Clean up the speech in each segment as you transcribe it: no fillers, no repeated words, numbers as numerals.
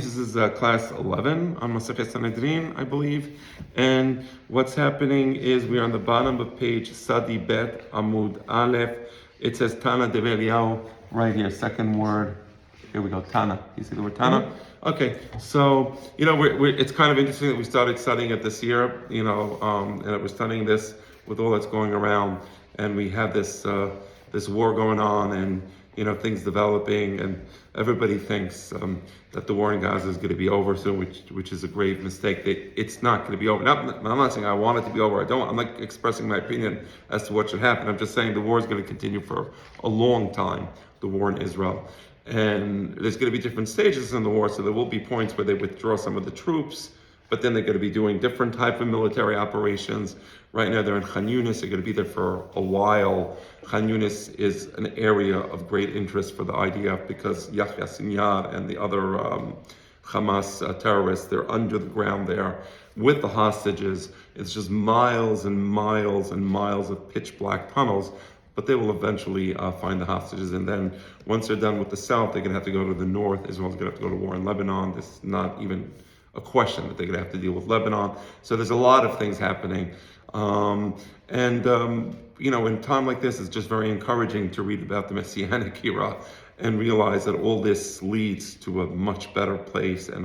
This is class 11 on Masechet Sanhedrin, I believe. And what's happening is we are on the bottom of page Sadi Bet Amud Aleph. It says Tana Dev Eliyahu right here, second word. Here we go, Tana. You see the word Tana? Mm-hmm. Okay, so, it's kind of interesting that we started studying it this year, and we're studying this with all that's going around. And we have this war going on and, things developing, and everybody thinks that the war in Gaza is going to be over soon, which is a grave mistake. It's not going to be over. I'm not saying I want it to be over. I'm not expressing my opinion as to what should happen. I'm just saying the war is going to continue for a long time, the war in Israel. And there's going to be different stages in the war, so there will be points where they withdraw some of the troops, but then they're going to be doing different type of military operations. Right now they're in Khan Yunis. They're going to be there for a while. Khan Yunis is an area of great interest for the IDF because Yahya Sinjar and the other Hamas terrorists, they're under the ground there with the hostages. It's just miles and miles and miles of pitch black tunnels, but they will eventually find the hostages. And then once they're done with the south, they're going to have to go to the north. Israel's going to have to go to war in Lebanon. This is not even a question that they're going to have to deal with Lebanon. So there's a lot of things happening. In time like this, it's just very encouraging to read about the Messianic era and realize that all this leads to a much better place and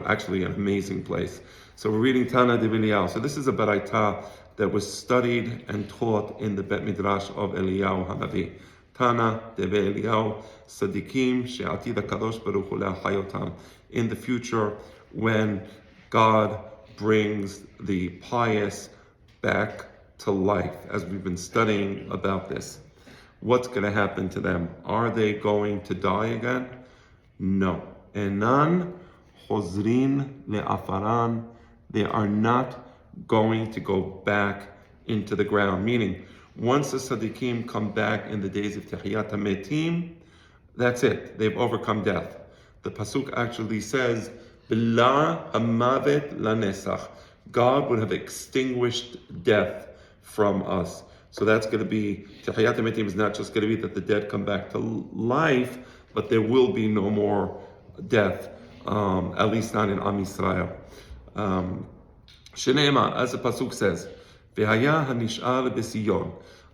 actually an amazing place. So we're reading Tana Dev Eliyahu. So this is a baraita that was studied and taught in the Bet Midrash of Eliyahu Hanavi. Tana Dev Eliyahu Sadikim She'atid HaKadosh Baruch Hu Le'achayotam. In the future, when God brings the pious back to life, as we've been studying about this, what's going to happen to them? Are they going to die again? No. Enan Chozrin Le'afaran. They are not going to go back into the ground. Meaning, once the Sadiqim come back in the days of Tehiyat HaMetim, that's it. They've overcome death. The Pasuk actually says, Bila hamavet lanesach. God would have extinguished death from us. So that's going to be, Tehiyat HaMetim is not just going to be that the dead come back to life, but there will be no more death, at least not in Am Yisrael. Shneima, as the Pasuk says, V'haya hanish'ar b'Sion.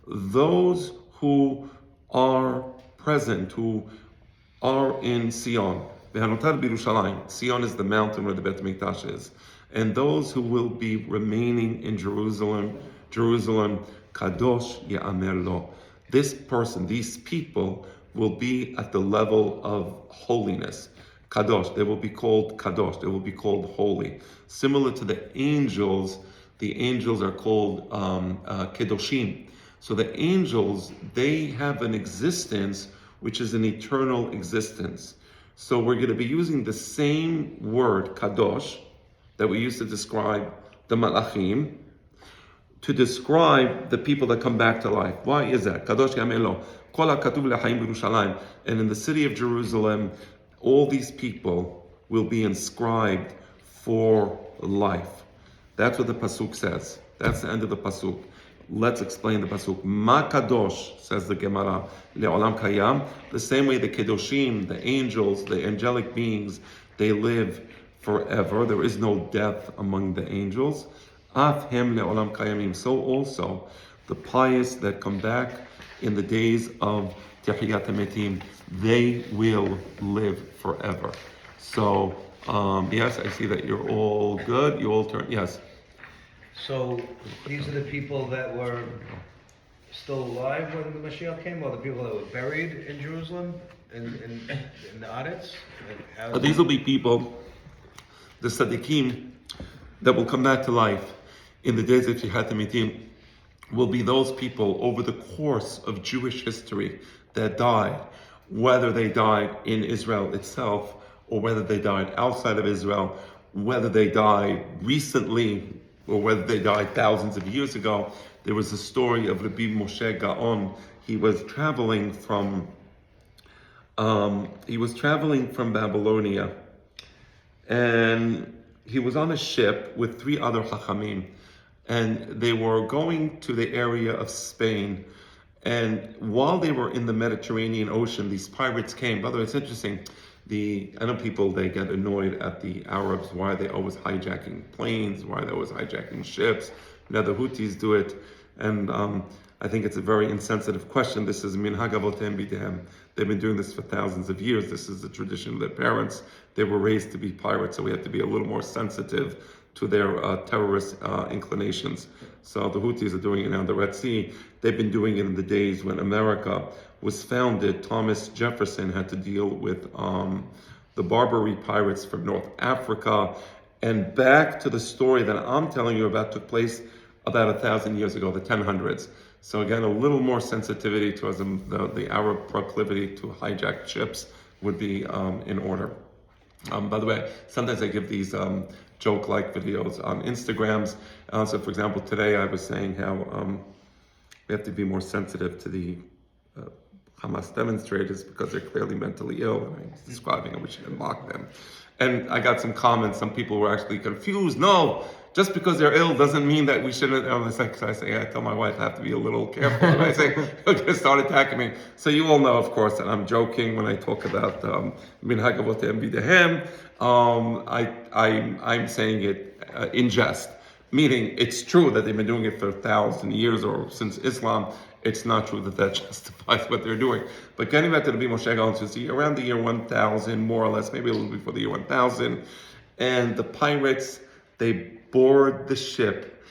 Those who are present, who are in Sion. V'hanotar b'Yerushalayim. Sion is the mountain where the Bet Mikdash is. And those who will be remaining in Jerusalem, Kadosh Ya'amer Lo. This person, these people, will be at the level of holiness. Kadosh, they will be called Kadosh, they will be called holy. Similar to the angels are called Kedoshim. So the angels, they have an existence which is an eternal existence. So we're going to be using the same word, Kadosh, that we used to describe the Malachim, to describe the people that come back to life. Why is that? Kadosh Yamelo, Kol HaKatuv L'Chaim B'Yerushalayim. And in the city of Jerusalem, all these people will be inscribed for life. That's what the Pasuk says. That's the end of the Pasuk. Let's explain the Pasuk. Ma Kadosh, says the Gemara, Le'olam Kayam. The same way the Kedoshim, the angels, the angelic beings, they live forever. There is no death among the angels. Af hem le'olam kayamim. So also, the pious that come back in the days of Tehiyat HaMetim, they will live forever. So, yes, I see that you're all good. You all turn, yes. So, these are the people that were still alive when the Mashiach came, or the people that were buried in Jerusalem, in the Aretz? These will be people, the Sadiqim, that will come back to life in the days of Tehiyat HaMetim, will be those people over the course of Jewish history that died, whether they died in Israel itself or whether they died outside of Israel, whether they died recently or whether they died thousands of years ago. There was a story of Rabbi Moshe Gaon. He was traveling from Babylonia, and he was on a ship with 3 other Chachamim, and they were going to the area of Spain. And while they were in the Mediterranean Ocean, these pirates came. By the way, it's interesting. I know people, they get annoyed at the Arabs, why are they always hijacking planes, why are they always hijacking ships. Now the Houthis do it, and I think it's a very insensitive question. This is min hagavotem bidehem. They've been doing this for thousands of years. This is the tradition of their parents. They were raised to be pirates, so we have to be a little more sensitive to their terrorist inclinations. So the Houthis are doing it now in the Red Sea. They've been doing it in the days when America was founded. Thomas Jefferson had to deal with the Barbary pirates from North Africa. And back to the story that I'm telling you about took place about 1,000 years ago, the 1000s. So again, a little more sensitivity towards the Arab proclivity to hijack ships would be in order. By the way, sometimes I give these joke-like videos on Instagrams. So for example, today I was saying how we have to be more sensitive to the Hamas demonstrators because they're clearly mentally ill, and I was describing how we shouldn't mock them. And I got some comments, some people were actually confused. No, just because they're ill doesn't mean that we shouldn't. I tell my wife I have to be a little careful. And I say, they're going to start attacking me. So you all know, of course, that I'm joking when I talk about min hagavotem bidehem. I'm saying it in jest, meaning it's true that they've been doing it for 1,000 years or since Islam. It's not true that that justifies what they're doing. But getting back to the Bimoshe Gaon, around the year 1000, more or less, maybe a little before the year 1000, and the pirates, they board the ship,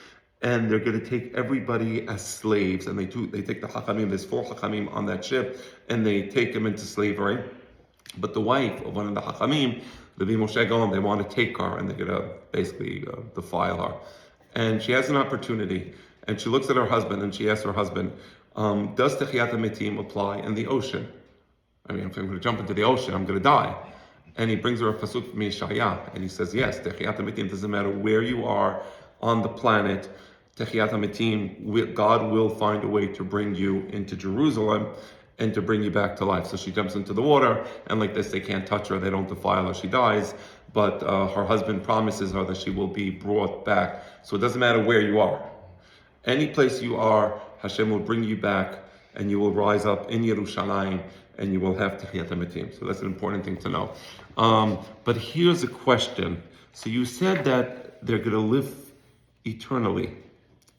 and they're going to take everybody as slaves, and they take the Hakamim, there's 4 Hakamim on that ship, and they take them into slavery. But the wife of one of the Hakamim, the Bimoshe Gaon, they want to take her, and they're going to basically defile her. And she has an opportunity, and she looks at her husband, and she asks her husband, does Techiyat HaMetim apply in the ocean? I mean, if I'm going to jump into the ocean, I'm going to die. And he brings her a pasuk from Yeshaya, and he says, yes, Techiyat HaMetim, doesn't matter where you are on the planet, Techiyat HaMetim, God will find a way to bring you into Jerusalem and to bring you back to life. So she jumps into the water, and like this, they can't touch her, they don't defile her, she dies. But her husband promises her that she will be brought back. So it doesn't matter where you are. Any place you are, Hashem will bring you back, and you will rise up in Yerushalayim, and you will have Techiyat HaMetim. So that's an important thing to know. But here's a question. So you said that they're going to live eternally.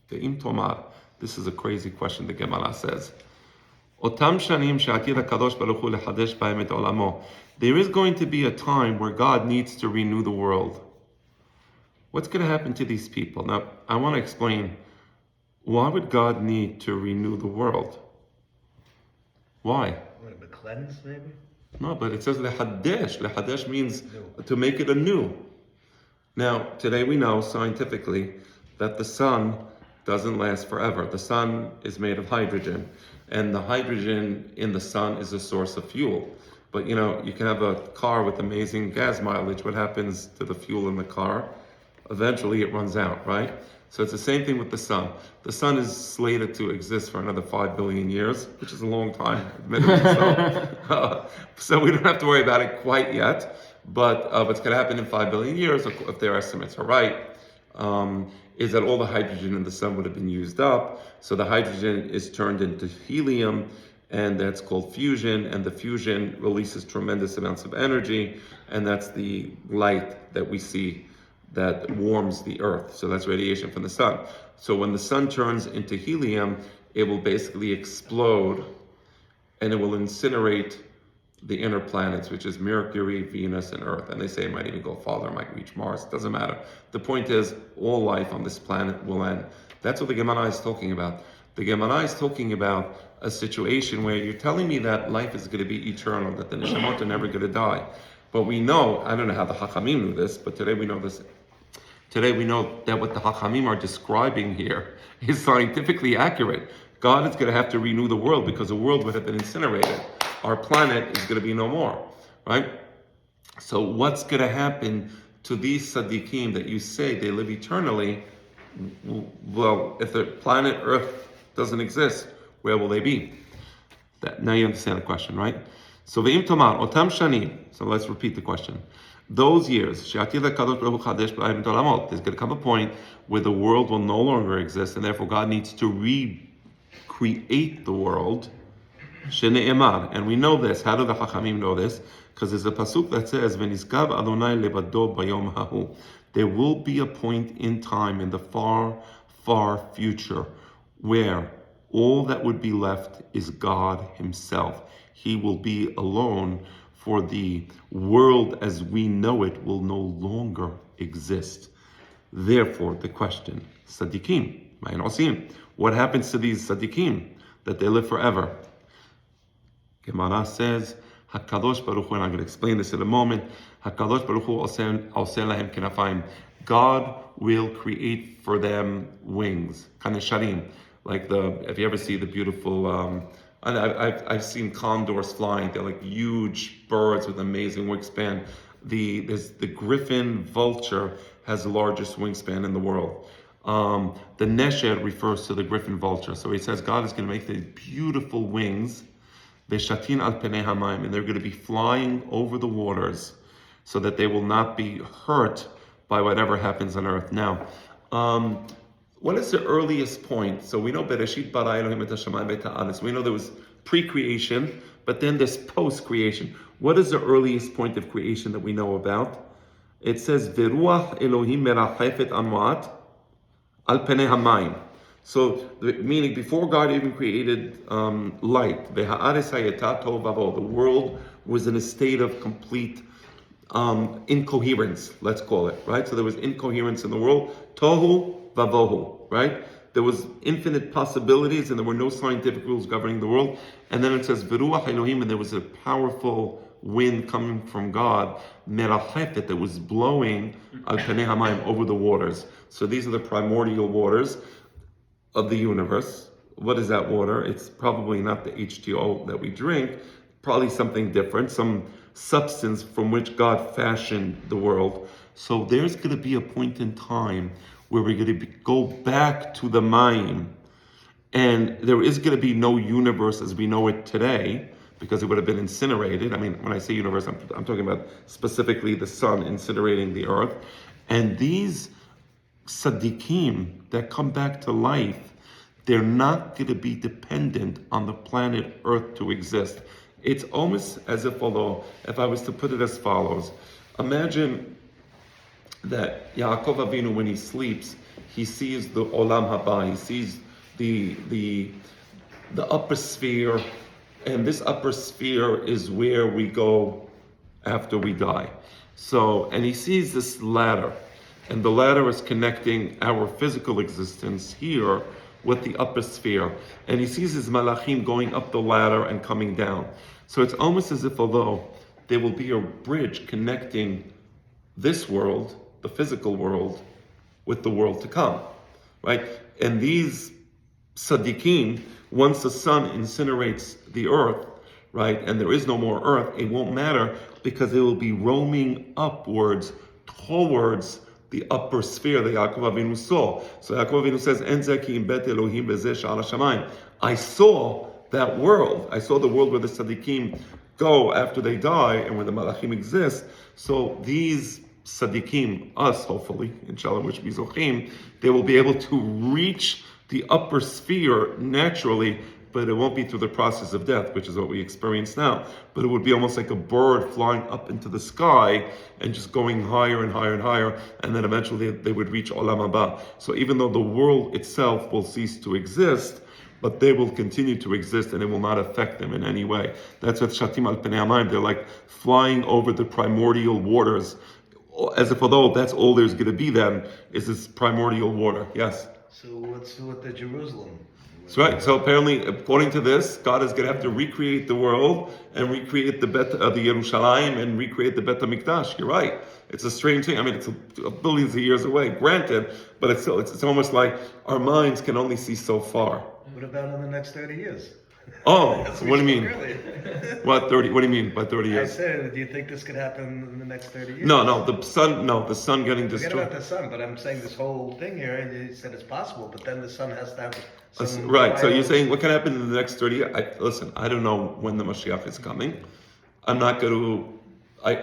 Ve'im tomar. This is a crazy question the Gemara says. Otam shanim she'atid HaKadosh Baruch Hu lechadesh b'hem et olamo. There is going to be a time where God needs to renew the world. What's going to happen to these people? Now, I want to explain. Why would God need to renew the world? Why? What, cleanse, maybe? No, but it says lehadesh. Lehadesh means to make it anew. Now, today we know scientifically that the sun doesn't last forever. The sun is made of hydrogen, and the hydrogen in the sun is a source of fuel. But you know, you can have a car with amazing gas mileage. What happens to the fuel in the car? Eventually it runs out, right? So it's the same thing with the sun. The sun is slated to exist for another 5 billion years, which is a long time, admittedly so. So we don't have to worry about it quite yet. But what's going to happen in 5 billion years, if their estimates are right, is that all the hydrogen in the sun would have been used up. So the hydrogen is turned into helium, and that's called fusion. And the fusion releases tremendous amounts of energy, and that's the light that we see that warms the earth. So that's radiation from the sun. So when the sun turns into helium, it will basically explode, and it will incinerate the inner planets, which is Mercury, Venus, and Earth. And they say it might even go farther, it might reach Mars. Doesn't matter. The point is, all life on this planet will end. That's what the Gemara is talking about. The Gemara is talking about a situation where you're telling me that life is going to be eternal, that the neshamot are never going to die. But we know, I don't know how the Hachamim knew this, but today we know this. Today we know that what the Hachamim are describing here is scientifically accurate. God is going to have to renew the world because the world would have been incinerated. Our planet is going to be no more, right? So what's going to happen to these tzaddikim that you say they live eternally? Well, if the planet Earth doesn't exist, where will they be? Now you understand the question, right? So ve'im tomar otam shanim. So let's repeat the question. Those years, there's going to come a point where the world will no longer exist, and therefore God needs to recreate the world. And we know this. How do the Chachamim know this? Because there's a pasuk that says, "V'nizkav Adonai levado bayom hahu." There will be a point in time in the far, far future where all that would be left is God Himself. He will be alone, for the world as we know it will no longer exist. Therefore, the question, Sadiqim, what happens to these Sadiqim that they live forever? Gemara says, HaKadosh Baruch Hu, and I'm going to explain this in a moment, HaKadosh Baruch Hu oseh lahem kenafayim. God will create for them wings, kanesharim, like if you ever see the beautiful, I've seen condors flying. They're like huge birds with amazing wingspan. The griffin vulture has the largest wingspan in the world. The nesher refers to the griffin vulture. So he says God is going to make these beautiful wings, veshatin al penei hamayim, and they're going to be flying over the waters, so that they will not be hurt by whatever happens on earth. Now, what is the earliest point? So we know Bereshit bara Elohim et hashamayim v'et ha'aretz. We know there was pre-creation, but then there's post-creation. What is the earliest point of creation that we know about? It says Veruach Elohim merachefet anwat al penei hamayim. So, meaning before God even created light, the world was in a state of complete incoherence, let's call it, right? So there was incoherence in the world, tohu vavohu, right? There was infinite possibilities and there were no scientific rules governing the world. And then it says, Veruach Elohim, and there was a powerful wind coming from God, merachefet, that was blowing al penei hamayim, over the waters. So these are the primordial waters of the universe. What is that water? It's probably not the H2O that we drink, probably something different, some substance from which God fashioned the world. So there's going to be a point in time where we're going to go back to the Mayim, and there is going to be no universe as we know it today, because it would have been incinerated. I mean, when I say universe, I'm talking about specifically the sun incinerating the earth. And these Sadiqim that come back to life, they're not going to be dependent on the planet Earth to exist. It's almost as if, although, if I was to put it as follows, imagine that Yaakov Avinu, when he sleeps, he sees the Olam Haba, he sees the upper sphere, and this upper sphere is where we go after we die. So, and he sees this ladder, and the ladder is connecting our physical existence here with the upper sphere. And he sees his malachim going up the ladder and coming down. So it's almost as if, although there will be a bridge connecting this world, the physical world, with the world to come, right? And these Sadiqim, once the sun incinerates the earth, right, and there is no more earth, it won't matter, because it will be roaming upwards towards the upper sphere that Yaakov Avinu saw. So Yaakov Avinu says, "En zeh ki im bet Elohim bezeh she'al hashamayim." I saw that world. I saw the world where the Sadiqim go after they die and where the Malachim exist. So these Sadiqim, us hopefully, inshallah, which be Zochim, they will be able to reach the upper sphere naturally, but it won't be through the process of death, which is what we experience now. But it would be almost like a bird flying up into the sky and just going higher and higher and higher, and then eventually they would reach Olam Haba. So even though the world itself will cease to exist, but they will continue to exist and it will not affect them in any way. That's what Shatim al Penei Hamayim, they're like flying over the primordial waters, as if although that's all there's going to be then, is this primordial water. Yes? So what's with the Jerusalem? That's right. So apparently, according to this, God is going to have to recreate the world and recreate the Yerushalayim and recreate the Bet HaMikdash. You're right. It's a strange thing. I mean, it's billions of years away, granted, but it's still, it's almost like our minds can only see so far. What about in the next 30 years? Oh, so what do you mean? What 30? What do you mean by 30 I years? said, do you think this could happen in the next 30 years? No, the sun getting Forget destroyed. about the sun, but I'm saying this whole thing here, and you said it's possible, but then the sun has to have some Right. So you're wild- saying what can happen in the next 30 years? Listen, I don't know when the Mashiach is coming. I'm not going to. I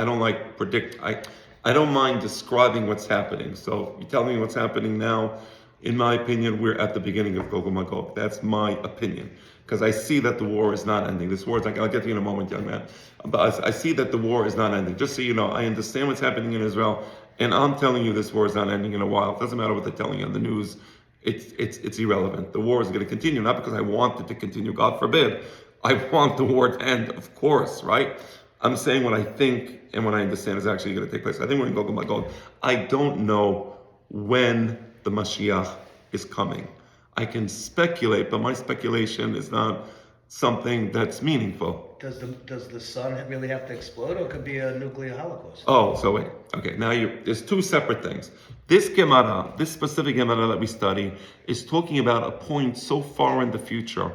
don't like predict. I don't mind describing what's happening. So you tell me what's happening now. In my opinion, we're at the beginning of Gog and Magog. That's my opinion. because I see that the war is not ending. This war is, I'll get to you in a moment, young man. But I see that the war is not ending. Just so you know, I understand what's happening in Israel, and I'm telling you this war is not ending in a while. It doesn't matter what they're telling you on the news. It's irrelevant. The war is going to continue, not because I want it to continue, God forbid. I want the war to end, of course, right? I'm saying what I think and what I understand is actually going to take place. I think we're in Gog and Magog. I don't know when the Mashiach is coming. I can speculate, but my speculation is not something that's meaningful. Does the sun really have to explode, or it could be a nuclear holocaust? Oh, so wait. Okay, now there's two separate things. This Gemara, this specific Gemara that we study, is talking about a point so far in the future,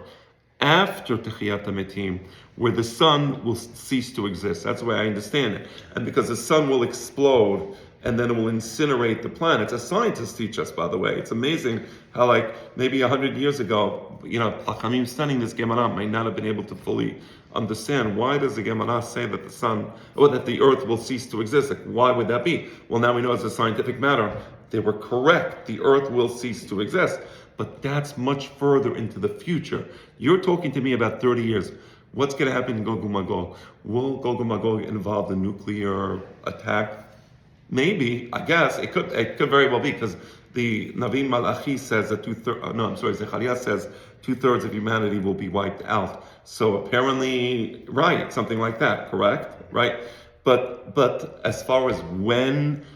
after Techiyat HaMetim, where the sun will cease to exist. That's the way I understand it. And because the sun will explode, and then it will incinerate the planets. As scientists teach us, by the way, it's amazing how, like, maybe 100 years ago, Chachamim studying this Gemara might not have been able to fully understand why does the Gemara say that the sun, or that the earth will cease to exist. Like, why would that be? Well, now we know as a scientific matter, they were correct. The earth will cease to exist. But that's much further into the future. You're talking to me about 30 years. What's going to happen in Gog and Magog? Will Gog and Magog involve the nuclear attack? Maybe, I guess, it could very well be, because the Navi Malachi says that Zechariah says 2/3 of humanity will be wiped out. So apparently, right, something like that, correct? Right? But as far as when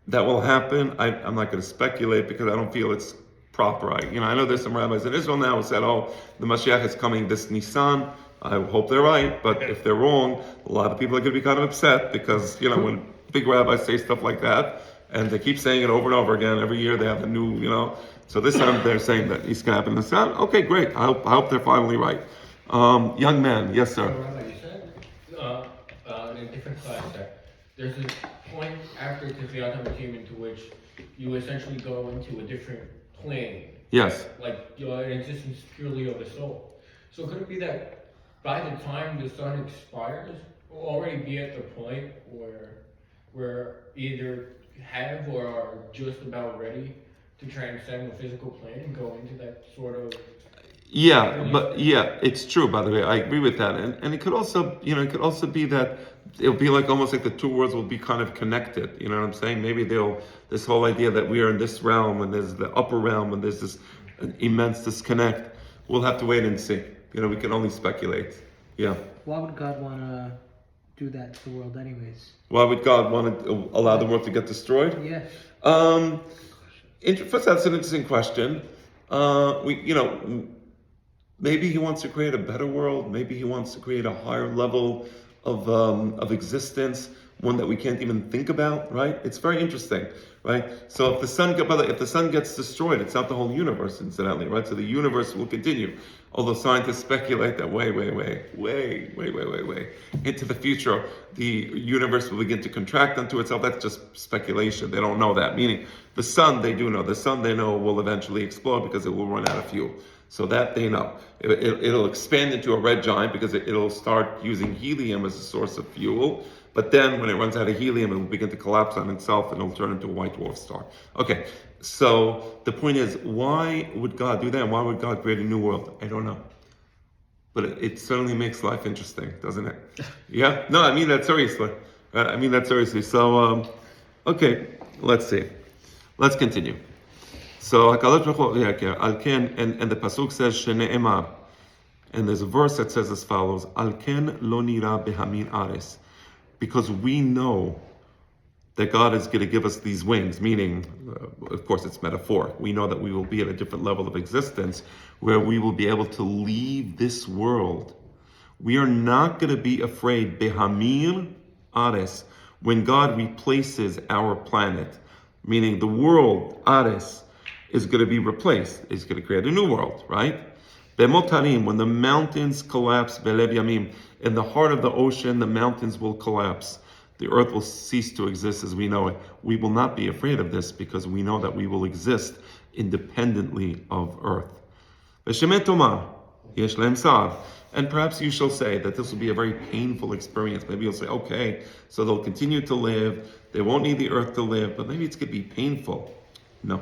that will happen, I'm not going to speculate, because I don't feel it's proper. I know there's some rabbis in Israel now who said, oh, the Mashiach is coming this Nisan. I hope they're right, but if they're wrong, a lot of people are going to be kind of upset, because, when big rabbis say stuff like that, and they keep saying it over and over again. Every year they have a new, So this time they're saying that it's going to happen this time. Okay, great. I hope they're finally right. Young man, yes, sir. Rabbi, you said in a different class that there's a point after Tifiyat HaMetim into which you essentially go into a different plane. Yes. Like your existence purely of the soul. So could it be that by the time the sun expires, we'll already be at the point where we're either have or are just about ready to transcend the physical plane and go into that sort of... Yeah, it's true, by the way. I agree with that. And it could also, be that it'll be like almost like the two worlds will be kind of connected. You know what I'm saying? Maybe this whole idea that we are in this realm and there's the upper realm and there's this immense disconnect. We'll have to wait and see. We can only speculate. Yeah. Why would God want to do that to the world anyways? Why would God want to allow the world to get destroyed? Yes. First, that's an interesting question. Maybe he wants to create a better world. Maybe he wants to create a higher level of existence, one that we can't even think about. Right? It's very interesting. Right? So if the sun gets destroyed, it's not the whole universe, incidentally. Right? So the universe will continue. Although scientists speculate that way into the future, the universe will begin to contract unto itself. That's just speculation. They don't know that. Meaning, the sun, they do know. The sun, they know, will eventually explode because it will run out of fuel. So that they know. It'll expand into a red giant because it'll start using helium as a source of fuel. But then when it runs out of helium, it will begin to collapse on itself and it'll turn into a white dwarf star. Okay, so the point is, why would God do that? And why would God create a new world? I don't know. But it certainly makes life interesting, doesn't it? Yeah? No, I mean that seriously. So, okay, let's see. Let's continue. So, HaKadosh Baruch Hu, and the Pasuk says, Shene'emar. And there's a verse that says as follows, Al ken lo nira behamir ares. Because we know that God is going to give us these wings, meaning, of course, it's metaphoric. We know that we will be at a different level of existence where we will be able to leave this world. We are not going to be afraid, behamir ares, when God replaces our planet, meaning the world, ares, is going to be replaced. It's going to create a new world, right? Bemotarim, when the mountains collapse, belev yamim, in the heart of the ocean, the mountains will collapse. The earth will cease to exist as we know it. We will not be afraid of this because we know that we will exist independently of earth. And perhaps you shall say that this will be a very painful experience. Maybe you'll say, okay, so they'll continue to live. They won't need the earth to live, but maybe it's going to be painful. No.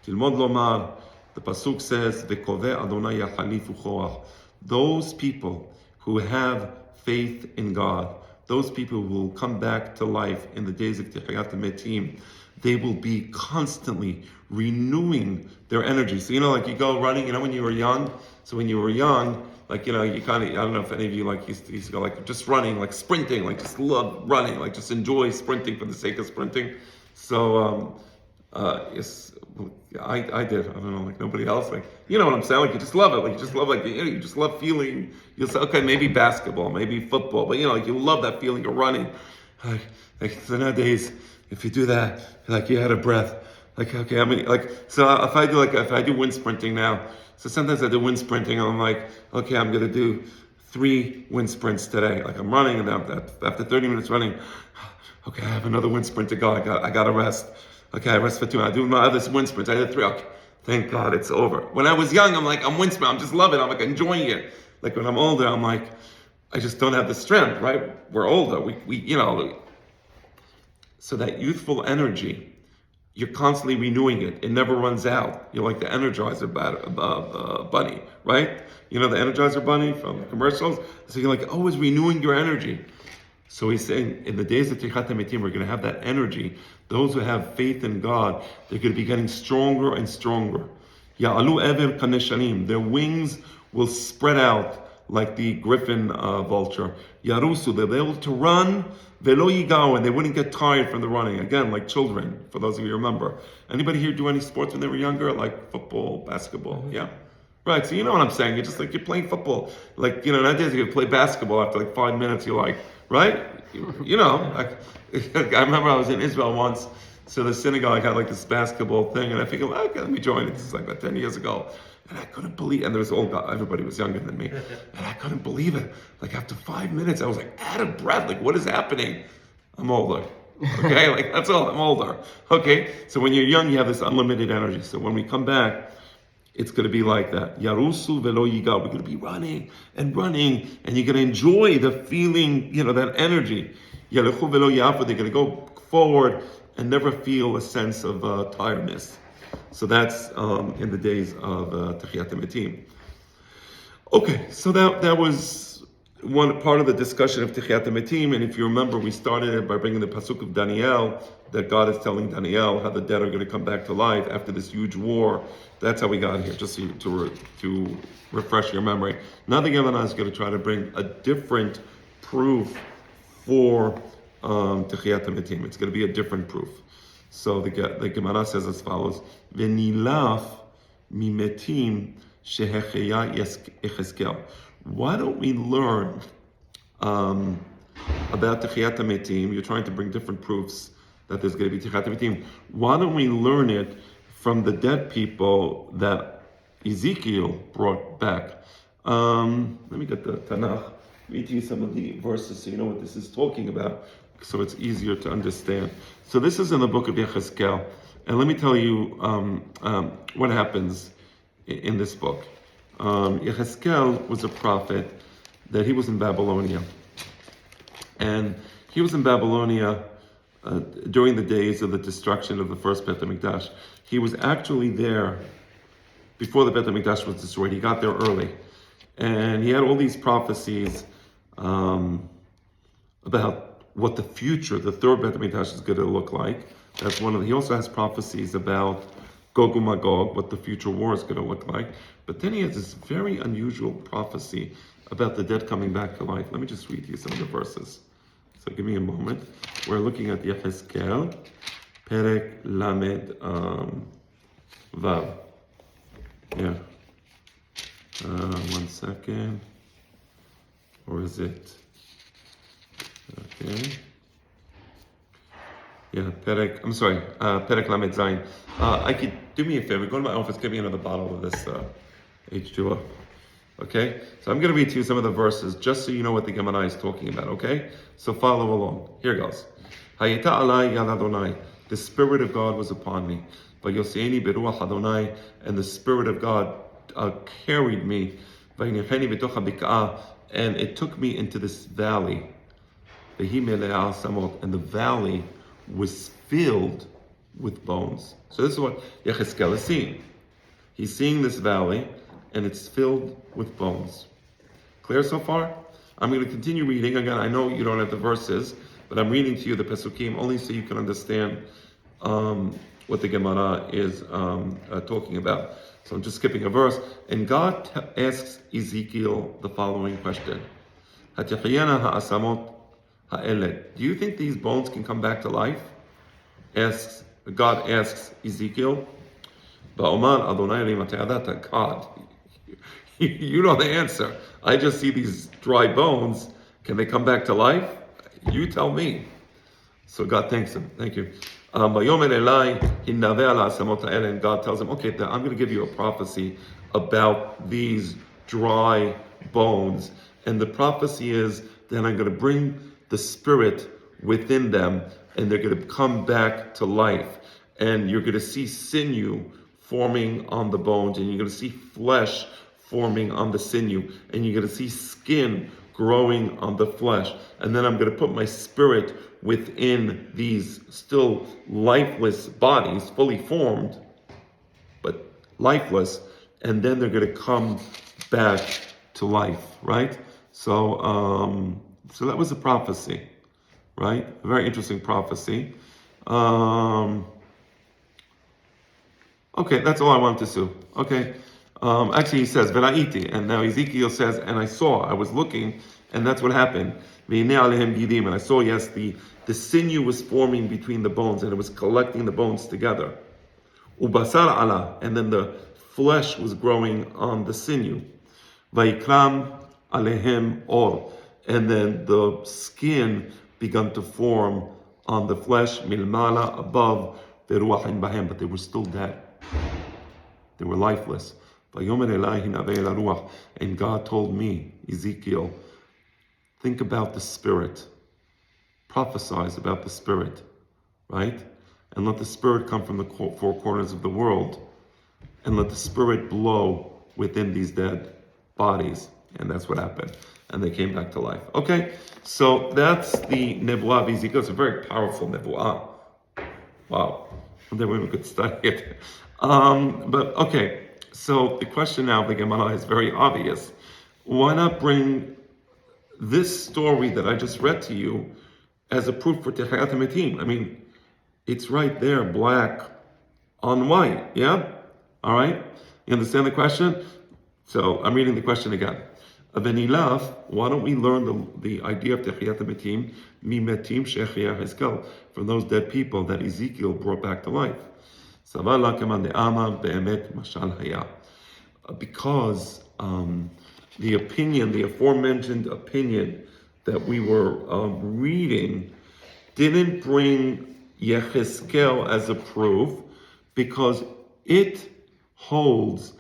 The The pasuk says, "V'koveh Adonai yachalifu choach." Those people who have faith in God, those people who will come back to life in the days of Techiyat Metim, they will be constantly renewing their energy. So, like you go running, when you were young, so when you were young, you kind of, I don't know if any of you used to go just running, sprinting, just love running, just enjoy sprinting for the sake of sprinting. So, yes, I did. I don't know, nobody else. You know what I'm saying? You just love it. You just love, you just love feeling. You'll say, okay, maybe basketball, maybe football, but you love that feeling of running. So nowadays, if you do that, you're out of breath. Okay, so if I do wind sprinting now, so sometimes I do wind sprinting, and I'm okay, I'm gonna do 3 wind sprints today. I'm running, and after 30 minutes running, okay, I have another wind sprint to go. I gotta rest. Okay, I rest for 2 hours. I do my other wind sprints. I did 3. Okay, thank God it's over. When I was young, I'm wind sprint. I'm just loving it. I'm enjoying it. When I'm older, I'm I just don't have the strength. Right? We're older. We So that youthful energy, you're constantly renewing it. It never runs out. You're like the Energizer bunny, right? The Energizer bunny from commercials. So you're always renewing your energy. So he's saying, in the days of Techiyat Metim, we're going to have that energy. Those who have faith in God, they're going to be getting stronger and stronger. Ya'alu ever kaneshanim. Their wings will spread out like the griffin vulture. Yarusu, they'll be able to run. Velo yigao, and they wouldn't get tired from the running. Again, like children, for those of you who remember. Anybody here do any sports when they were younger, like football, basketball? Yeah? Right, so you know what I'm saying. You're just you're playing football. Nowadays you play basketball after 5 minutes, you're right? I remember I was in Israel once, so the synagogue had this basketball thing, and I figured, okay, let me join it. This is about 10 years ago. And I couldn't believe, and there was everybody was younger than me, and I couldn't believe it. After 5 minutes, I was out of breath. What is happening? I'm older. Okay, that's all. I'm older. Okay, so when you're young, you have this unlimited energy. So when we come back, it's going to be like that. Yarusu velo yiga. We're going to be running, and you're going to enjoy the feeling, that energy. Yalechu velo yafu. They're going to go forward and never feel a sense of tiredness. So that's in the days of Techiyat Metim. Okay, so that was one part of the discussion of Techiyat Metim, and if you remember, we started it by bringing the pasuk of Daniel, that God is telling Daniel how the dead are going to come back to life after this huge war. That's how we got here, just to refresh your memory. Now the Gemara is going to try to bring a different proof for Techiyat Metim. It's going to be a different proof. So the Gemara says as follows: V'nilaf mimetim shehecheya Yechezkel. Why don't we learn about Techiyat Metim? You're trying to bring different proofs that there's going to be Techiyat Metim. Why don't we learn it from the dead people that Ezekiel brought back? Let me get the Tanakh. Read you some of the verses so you know what this is talking about, so it's easier to understand. So this is in the book of Yechezkel, and let me tell you what happens in this book. Yechezkel was a prophet that he was in Babylonia, and he was in Babylonia during the days of the destruction of the first Beit HaMikdash. He was actually there before the Beit HaMikdash was destroyed. He got there early, and he had all these prophecies about what the future, the third Beit HaMikdash, is going to look like. That's one of. He also has prophecies about Gog and Magog, what the future war is going to look like. But then he has this very unusual prophecy about the dead coming back to life. Let me just read you some of the verses. So give me a moment. We're looking at Yechezkel, Perek Lamed Vav. Yeah. 1 second. Or is it? Okay. Yeah, Perek Lamed Zayin. I could, do me a favor, go to my office, give me another bottle of this H2O. Okay? So I'm going to read to you some of the verses, just so you know what the Gemara is talking about, okay? So follow along. Here goes. Hayeta alai yad Adonai. The Spirit of God was upon me. Vayoseni beruach Adonai. And the Spirit of God carried me. Vaynicheni betoch habik'ah. And it took me into this valley. And the valley was filled with bones. So this is what Yechezkel is seeing. He's seeing this valley, and it's filled with bones. Clear so far? I'm going to continue reading. Again, I know you don't have the verses, but I'm reading to you the Pesukim only so you can understand what the Gemara is talking about. So I'm just skipping a verse. And God asks Ezekiel the following question. "Hatechiyana ha'asamot ha'eled." Do you think these bones can come back to life? God asks Ezekiel. Ba'omar Adonai li mat'adata. God, you know the answer. I just see these dry bones. Can they come back to life? You tell me. So God thanks him. Thank you. Vayomer Elai hinaveh ala asamot ha'eled. And God tells him, okay, I'm going to give you a prophecy about these dry bones. And the prophecy is that I'm going to bring the spirit within them, and they're going to come back to life. And you're going to see sinew forming on the bones, and you're going to see flesh forming on the sinew, and you're going to see skin growing on the flesh. And then I'm going to put my spirit within these still lifeless bodies, fully formed, but lifeless, and then they're going to come back to life, right? So, so that was a prophecy, right? A very interesting prophecy. Okay, that's all I wanted to say. Okay. Actually, he says, "V'ra'iti," and now Ezekiel says, "And I saw, I was looking, and that's what happened. V'hinei alehem gidim," and I saw, yes, the sinew was forming between the bones, and it was collecting the bones together. Ubasar ala, and then the flesh was growing on the sinew. Vayikram alehem or, and then the skin began to form on the flesh, milmala, above, veruachin bahem, but they were still dead. They were lifeless. And God told me, Ezekiel, think about the spirit. Prophesize about the spirit, right? And let the spirit come from the four corners of the world. And let the spirit blow within these dead bodies. And that's what happened. And they came back to life. Okay, so that's the Nebuah of Ezekiel. It's a very powerful Nebuah. Wow. And then we could study it. But okay, so the question now of the Gemara is very obvious. Why not bring this story that I just read to you as a proof for Techiyat HaMetim? I mean, it's right there, black on white, yeah? All right? You understand the question? So I'm reading the question again. Avenilaf, why don't we learn the idea of Techiyat HaMetim, mimetim shechiyah hezkel, from those dead people that Ezekiel brought back to life? Because the opinion, the aforementioned opinion that we were reading, didn't bring Yechezkel as a proof, because it holds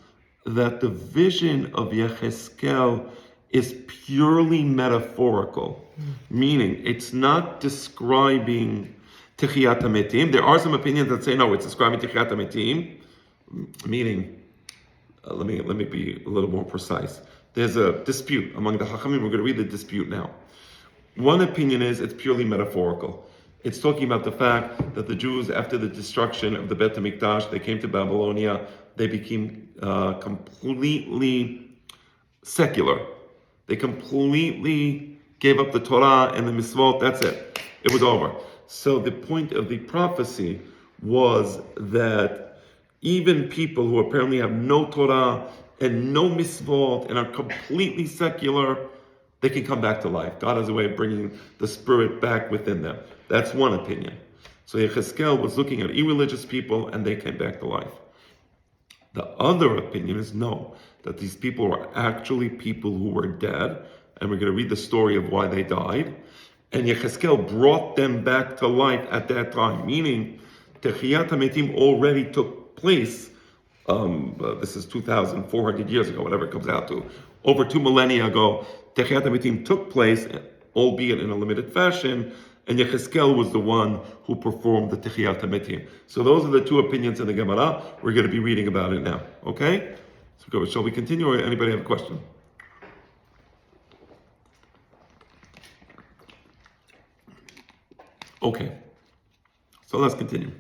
that the vision of Yechezkel is purely metaphorical, meaning it's not describing Techiyat HaMetim. There are some opinions that say no, it's describing Techiyat HaMetim, meaning, let me be a little more precise. There's a dispute among the Chachamim. We're going to read the dispute now. One opinion is it's purely metaphorical. It's talking about the fact that the Jews, after the destruction of the Beit HaMikdash, they came to Babylonia, they became completely secular. They completely gave up the Torah and the mitzvot. That's it. It was over. So the point of the prophecy was that even people who apparently have no Torah and no mitzvot and are completely secular, they can come back to life. God has a way of bringing the spirit back within them. That's one opinion. So Yechezkel was looking at irreligious people and they came back to life. The other opinion is no, that these people were actually people who were dead, and we're going to read the story of why they died. And Yechezkel brought them back to life at that time, meaning Techiyat HaMetim already took place. This is 2,400 years ago, whatever it comes out to. Over 2 millennia ago, Techiyat HaMetim took place, albeit in a limited fashion, and Yechezkel was the one who performed the Techiyat HaMetim. So those are the two opinions in the Gemara. We're going to be reading about it now. Okay? So go. Shall we continue, or anybody have a question? Okay. So let's continue.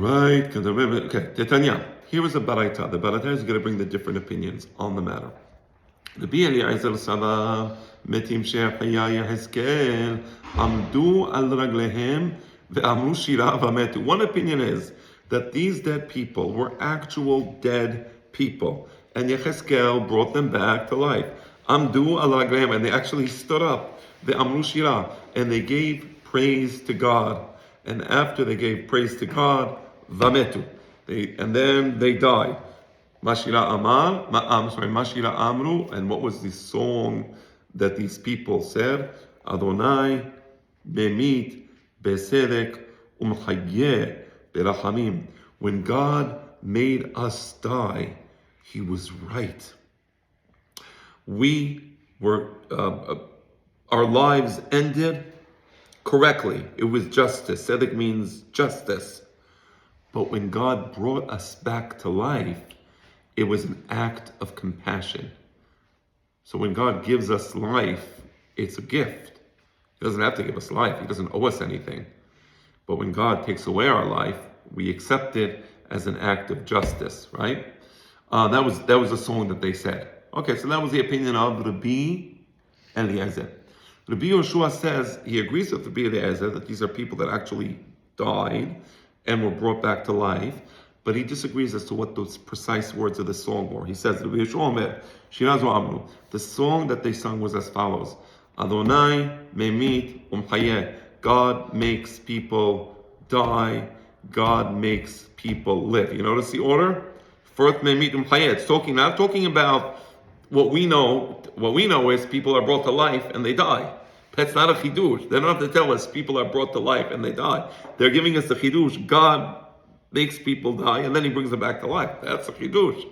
right, okay, Titania. Here is a baraita. The baraita is going to bring the different opinions on the matter. רבי אליעזר סבר, מתים שחיה יחזקאל, עמדו על רגליהם ואמרו שירה ומתו. One opinion is that these dead people were actual dead people, and Yechezkel brought them back to life. Amdu al raglehem, and they actually stood up. Ve'amru shira, and they gave praise to God. And after they gave praise to God, vametu, and then they died. Mashira Amar, Mashira Amru, and what was the song that these people said? Adonai, Memit, Besedek, Umchayeh, Berachamim. When God made us die, He was right. We were, our lives ended correctly. It was justice. Sedek means justice. But when God brought us back to life, it was an act of compassion. So when God gives us life, it's a gift. He doesn't have to give us life. He doesn't owe us anything. But when God takes away our life, we accept it as an act of justice, right? That was a song that they said. Okay, so that was the opinion of Rabbi Eliezer. Rabbi Yoshua says, he agrees with Rabbi Eliezer that these are people that actually died and were brought back to life, but he disagrees as to what those precise words of the song were. He says, Rabbi Yoshua Omer, Shirazu Amru, the song that they sung was as follows: Adonai memit umchayeh, God makes people die, God makes people live. You notice the order? First memit umchayeh. It's not talking about what we know. What we know is people are brought to life and they die. That's not a chidush. They don't have to tell us people are brought to life and they die. They're giving us the chidush. God makes people die and then He brings them back to life. That's a chidush.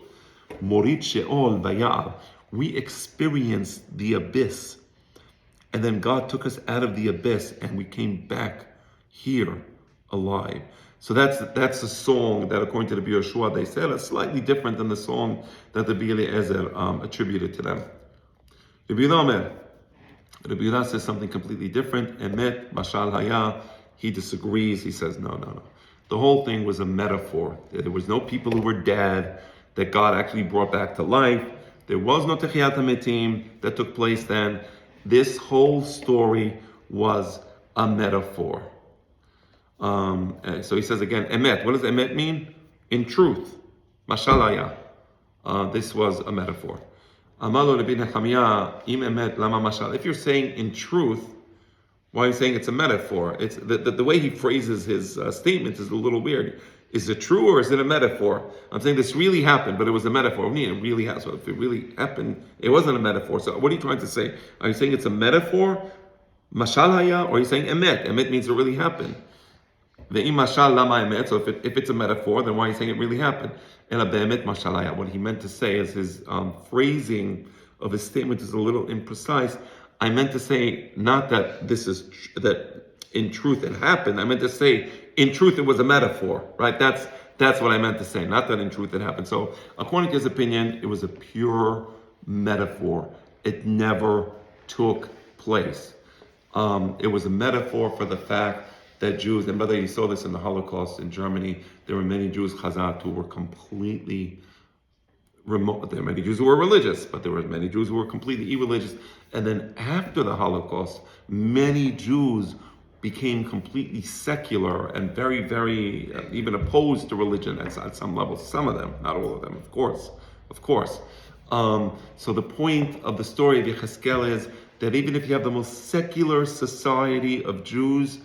Morit she'ol vayal. We experienced the abyss, and then God took us out of the abyss and we came back here alive. So that's a song that, according to the Rabbi Yoshua, they said is slightly different than the song that the Rabbi Eliezer attributed to them. Rabbi Yehuda says something completely different. Emet mashal haya. He disagrees. He says no. The whole thing was a metaphor. There was no people who were dead that God actually brought back to life. There was no techiyat hametim that took place then. This whole story was a metaphor. So he says again, emet. What does emet mean? In truth. Mashal haya. This was a metaphor. If you're saying in truth, why are you saying it's a metaphor? It's the way he phrases his statement is a little weird. Is it true or is it a metaphor? I'm saying this really happened, but it was a metaphor. It really has. So if it really happened, it wasn't a metaphor. So what are you trying to say? Are you saying it's a metaphor, mashal haya, or are you saying emet? Emet means it really happened. Ve'im mashal lama emet. So if it's a metaphor, then why are you saying it really happened? Ela be'emet mashal haya. What he meant to say is his phrasing of his statement is a little imprecise. I meant to say not that that in truth it happened. I meant to say in truth it was a metaphor, right? That's what I meant to say, not that in truth it happened. So according to his opinion, it was a pure metaphor. It never took place. It was a metaphor for the fact that Jews, and brother, you saw this in the Holocaust in Germany, there were many Jews, Chazat, who were completely remote. There were many Jews who were religious, but there were many Jews who were completely irreligious. And then after the Holocaust, many Jews became completely secular and very, very even opposed to religion at some level. Some of them, not all of them, of course. So the point of the story of Yechezkel is that even if you have the most secular society of Jews,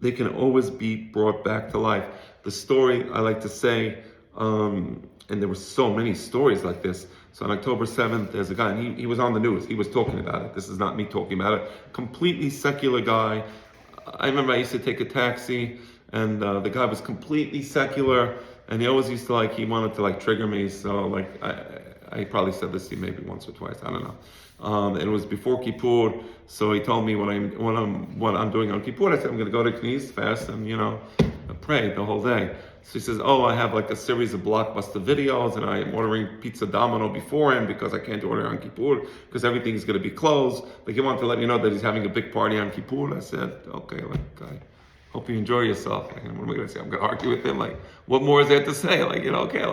they can always be brought back to life. The story, I like to say, and there were so many stories like this. So on October 7th, there's a guy, and he was on the news. He was talking about it. This is not me talking about it. Completely secular guy. I remember I used to take a taxi, and the guy was completely secular, and he always used to he wanted to trigger me. So I probably said this to you maybe once or twice. I don't know. And it was before Kippur, so he told me what I'm doing on Kippur. I said I'm going to go to Knis, fast, and pray the whole day. So he says, I have a series of blockbuster videos, and I'm ordering pizza Domino beforehand because I can't order on Kippur because everything is going to be closed. He wanted to let me know that he's having a big party on Kippur. I said, okay, I hope you enjoy yourself. Like, what am I going to say? I'm going to argue with him. Like, what more is there to say? Like, okay,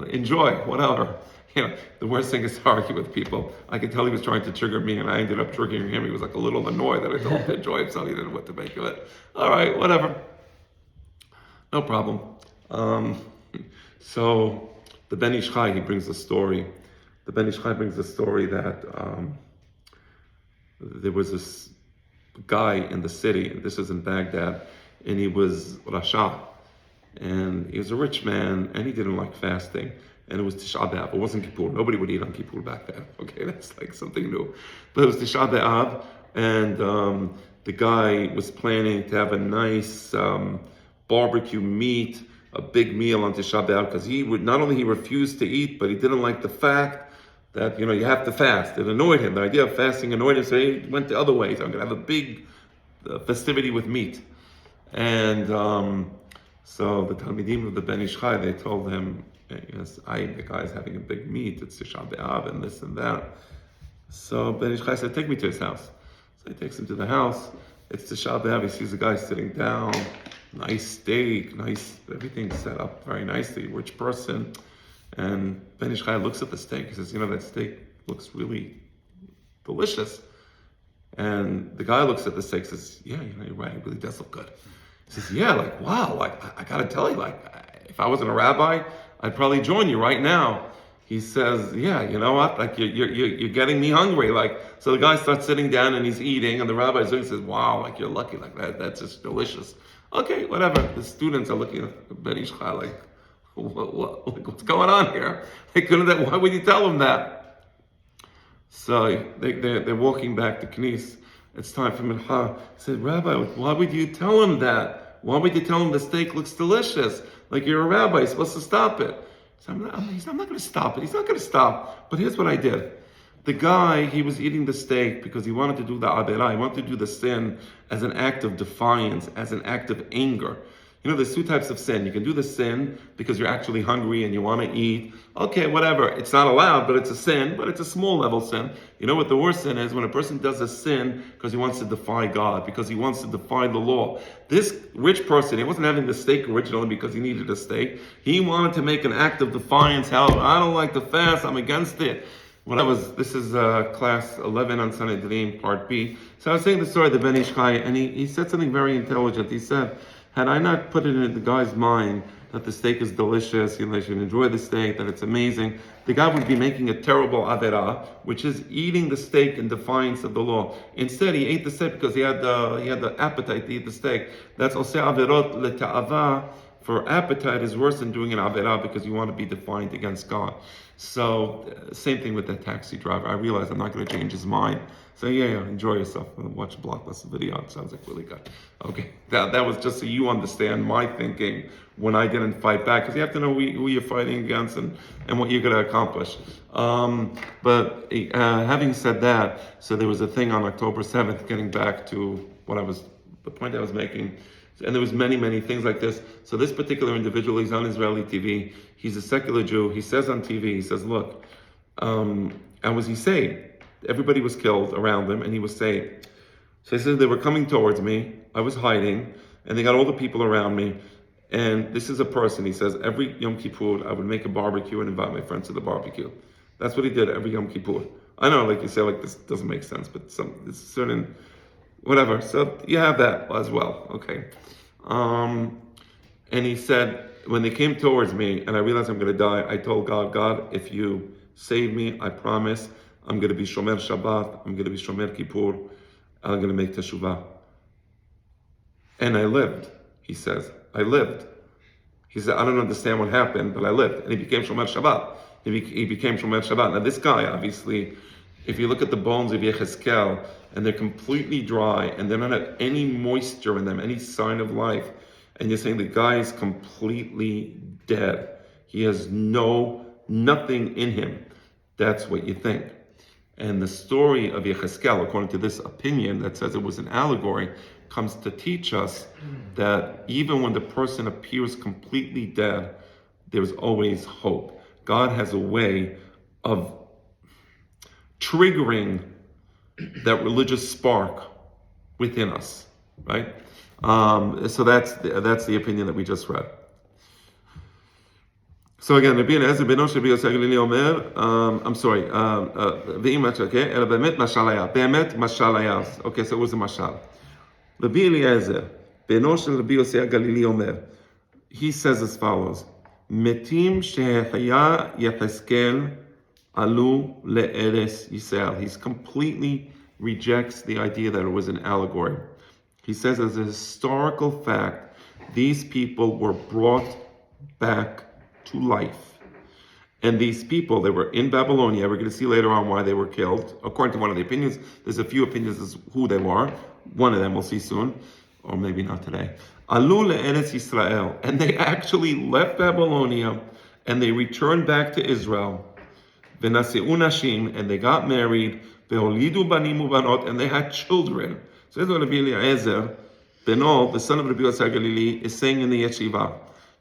enjoy, whatever. The worst thing is to argue with people. I could tell he was trying to trigger me, and I ended up triggering him. He was like a little annoyed that I told him to enjoy himself. He didn't know what to make of it. All right, whatever. No problem. So the Ben Ish Chai, he brings the story. The Ben Ish Chai brings the story that there was this guy in the city, and this is in Baghdad, and he was Rasha, and he was a rich man, and he didn't like fasting, and it was Tisha B'Av. It wasn't Kippur. Nobody would eat on Kippur back then. Okay, that's like something new. But it was Tisha B'Av, and the guy was planning to have a nice barbecue meat, a big meal on Tisha B'Av, because not only he refused to eat, but he didn't like the fact that, you have to fast. It annoyed him. The idea of fasting annoyed him, so he went the other way. So I'm going to have a big festivity with meat. And so the Talmidim of the Ben Ish Chai, they told him, yes, the guy's having a big meat, it's Tisha B'Av and this and that. So Ben Ish Chai said, take me to his house. So he takes him to the house. It's Tisha B'Av. He sees the guy sitting down, nice steak, nice, everything set up very nicely, rich person. And Ben Ish Chai looks at the steak. He says, that steak looks really delicious. And the guy looks at the steak and says, yeah, you're right, it really does look good. He says, yeah, like, wow, like, I gotta tell you, like, if I wasn't a rabbi, I'd probably join you right now. He says, yeah, you know what, like, you're getting me hungry. Like, so the guy starts sitting down and he's eating, and the rabbi says, wow, like, you're lucky, like, that's just delicious. Okay, whatever. The students are looking at Ben Ish Chai like, what's going on here? Why would you tell him that? So they're walking back to Knis. It's time for Mincha. He said, Rabbi, why would you tell him that? Why would you tell him the steak looks delicious? Like, you're a rabbi, you're supposed to stop it. So I'm not going to stop it. He's not going to stop. But here's what I did. The guy, he was eating the steak because he wanted to do the Averah. He wanted to do the sin as an act of defiance, as an act of anger. There's two types of sin. You can do the sin because you're actually hungry and you want to eat. Okay, whatever. It's not allowed, but it's a sin, but it's a small level sin. You know what the worst sin is? When a person does a sin because he wants to defy God, because he wants to defy the law. This rich person, he wasn't having the steak originally because he needed a steak. He wanted to make an act of defiance. Hell, I don't like to fast. I'm against it. This is class 11 on Sanhedrin, part B. So I was saying the story of the Ben Ish Chai, and he said something very intelligent. He said, had I not put it in the guy's mind that the steak is delicious, they should enjoy the steak, that it's amazing, the guy would be making a terrible averah, which is eating the steak in defiance of the law. Instead, he ate the steak because he had the appetite to eat the steak. That's oseh averot leta'ava. For appetite is worse than doing an averah because you want to be defiant against God. So, same thing with that taxi driver. I realized I'm not going to change his mind. So yeah, enjoy yourself. Watch a Blockbuster video. It sounds like really good. Okay, that was just so you understand my thinking when I didn't fight back, because you have to know who you're fighting against and what you're going to accomplish. But having said that, so there was a thing on October 7th, getting back to the point I was making, and there was many things like this. So this particular individual, he's on Israeli TV. He's a secular Jew. He says on TV, he says, look, and was he saved? Everybody was killed around him, and he was saved. So he says, they were coming towards me. I was hiding, and they got all the people around me. And this is a person, he says, every Yom Kippur, I would make a barbecue and invite my friends to the barbecue. That's what he did every Yom Kippur. I know, like you say, like this doesn't make sense, but it's certain, whatever. So you have that as well, okay. And he said, when they came towards me, and I realized I'm going to die, I told God, if you save me, I promise, I'm going to be Shomer Shabbat, I'm going to be Shomer Kippur, I'm going to make Teshuvah. And I lived, he says. I lived. He said, I don't understand what happened, but I lived. And he became Shomer Shabbat. He became Shomer Shabbat. Now this guy, obviously, if you look at the bones of Yechezkel, and they're completely dry, and they don't have any moisture in them, any sign of life, and you're saying the guy is completely dead. He has nothing in him. That's what you think. And the story of Yechezkel, according to this opinion that says it was an allegory, comes to teach us that even when the person appears completely dead, there's always hope. God has a way of triggering that religious spark within us. right? So that's the opinion that we just read. So again, Rabbi Eliezer beno של רבי יוסי הגלילי אומר, I'm sorry, ואם, okay, אלא באמת משל היה, באמת משל היה, okay, so it was a משל. רבי אליעזר, בנו של רבי יוסי הגלילי אומר, he says as follows, מתים שהיה יחזקאל עלו לארץ ישראל. He completely rejects the idea that it was an allegory. He says as a historical fact, these people were brought back to life. And these people, they were in Babylonia. We're going to see later on why they were killed. According to one of the opinions, there's a few opinions as who they were. One of them we'll see soon, or maybe not today. Alu le'eretz Yisrael. And they actually left Babylonia and they returned back to Israel. V'naseu nashim, and they got married. Ve'olidu banim ubanot, and they had children. So this is what Rabbi Eliezer, Beno, the son of Rabbi Yossi Galili, is saying in the yeshiva.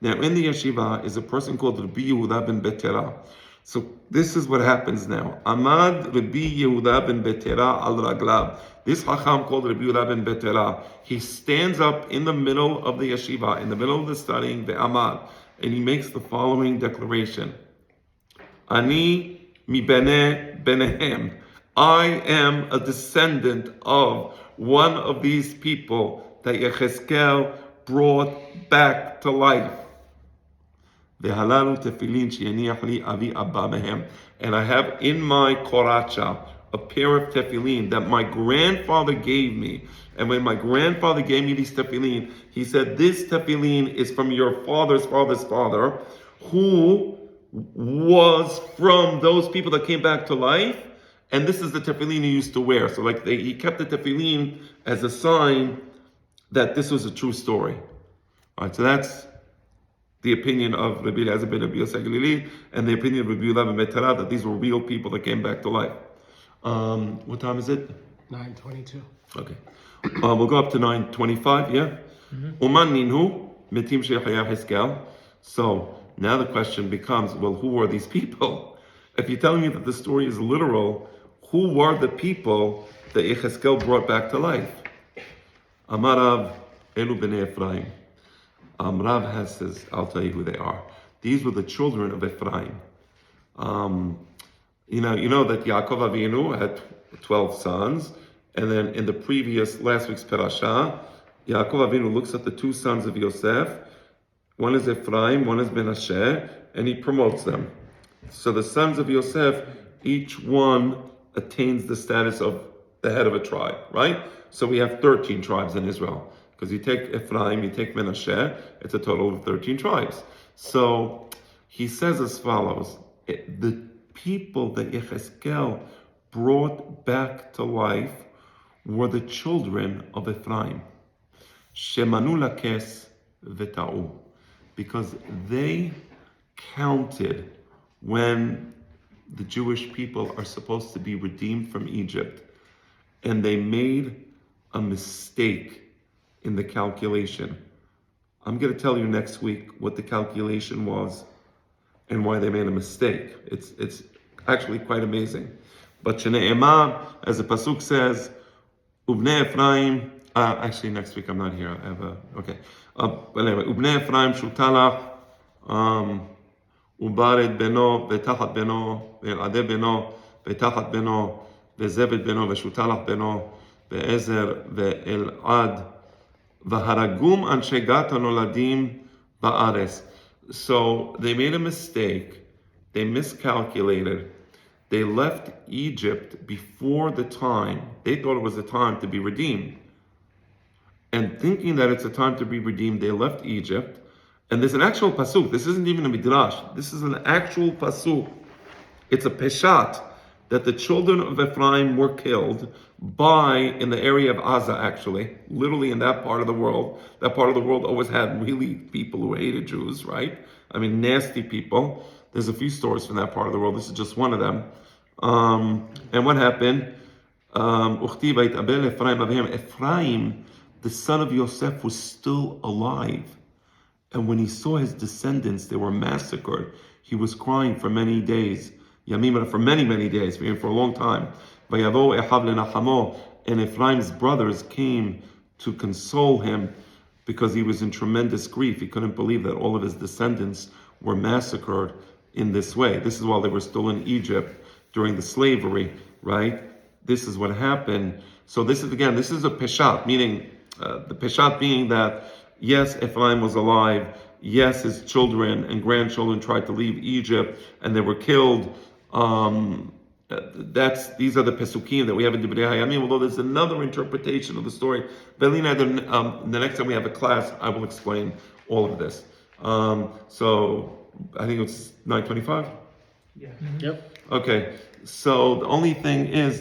Now, in the yeshiva is a person called Rabbi Yehuda ben Betera. So this is what happens now. Amad Rabbi Yehuda ben Betera al Raglab. This Hacham called Rabbi Yehuda ben Betera, he stands up in the middle of the yeshiva, in the middle of the studying, the Amad, and he makes the following declaration. Ani mi bene benehem. I am a descendant of one of these people that Yechezkel brought back to life. And I have in my koracha a pair of tefillin that my grandfather gave me. And when my grandfather gave me these tefillin, he said, this tefillin is from your father's father's father, who was from those people that came back to life. And this is the tefillin he used to wear. So he kept the tefillin as a sign that this was a true story. All right, so that's the opinion of Rabbi Eliezer ben Rabbi Yossi Galili, and the opinion of Rabbi Yehuda ben Betera, that these were real people that came back to life. What time is it? 9:22. Okay. We'll go up to 9:25, yeah? Uman ninhu, mitim sheyachaya Hezkel. So now the question becomes, well, who were these people? If you're telling me that the story is literal, who were the people that Yechezkel brought back to life? Amarav elu bnei Ephraim. Rav says, I'll tell you who they are. These were the children of Ephraim. You know that Yaakov Avinu had 12 sons, and then in the last week's parasha, Yaakov Avinu looks at the two sons of Yosef. One is Ephraim, one is Menashe, and he promotes them. So the sons of Yosef, each one attains the status of the head of a tribe, right? So we have 13 tribes in Israel. Because you take Ephraim, you take Menashe, it's a total of 13 tribes. So he says as follows, the people that Yechezkel brought back to life were the children of Ephraim. Shemanu lakes v'ta'u. Because they counted when the Jewish people are supposed to be redeemed from Egypt, and they made a mistake in the calculation. I'm going to tell you next week what the calculation was and why they made a mistake. It's actually quite amazing. But Shne'emah, as the pasuk says, Ubnei Ephraim. Actually, next week I'm not here. I have okay. But anyway, Ubnei Ephraim shutalach, ubared beno, vetachat beno, ve'elade beno, vetachat beno, ve'zebed beno, ve'shutalach beno, ve'ezer, ve'elad. V'haragum anshe gat hanoladim ba'ares. So they made a mistake. They miscalculated. They left Egypt before the time. They thought it was the time to be redeemed. And thinking that it's a time to be redeemed, they left Egypt. And there's an actual pasuk. This isn't even a midrash. This is an actual pasuk. It's a peshat that the children of Ephraim were killed in the area of Gaza, actually, literally in that part of the world. That part of the world always had really people who hated Jews, right? I mean, nasty people. There's a few stories from that part of the world. This is just one of them. And what happened? Ephraim, the son of Yosef, was still alive. And when he saw his descendants, they were massacred. He was crying for many days. Yamim, for many, many days, for a long time. And Ephraim's brothers came to console him because he was in tremendous grief. He couldn't believe that all of his descendants were massacred in this way. This is while they were still in Egypt during the slavery, right? This is what happened. So this is a peshat, meaning the peshat being that yes, Ephraim was alive. Yes, his children and grandchildren tried to leave Egypt and they were killed. These are the pesukim that we have in Divrei Hayamim. Although there's another interpretation of the story. Belina, the next time we have a class, I will explain all of this. So I think it's 9:25. Yep. Okay. So the only thing is.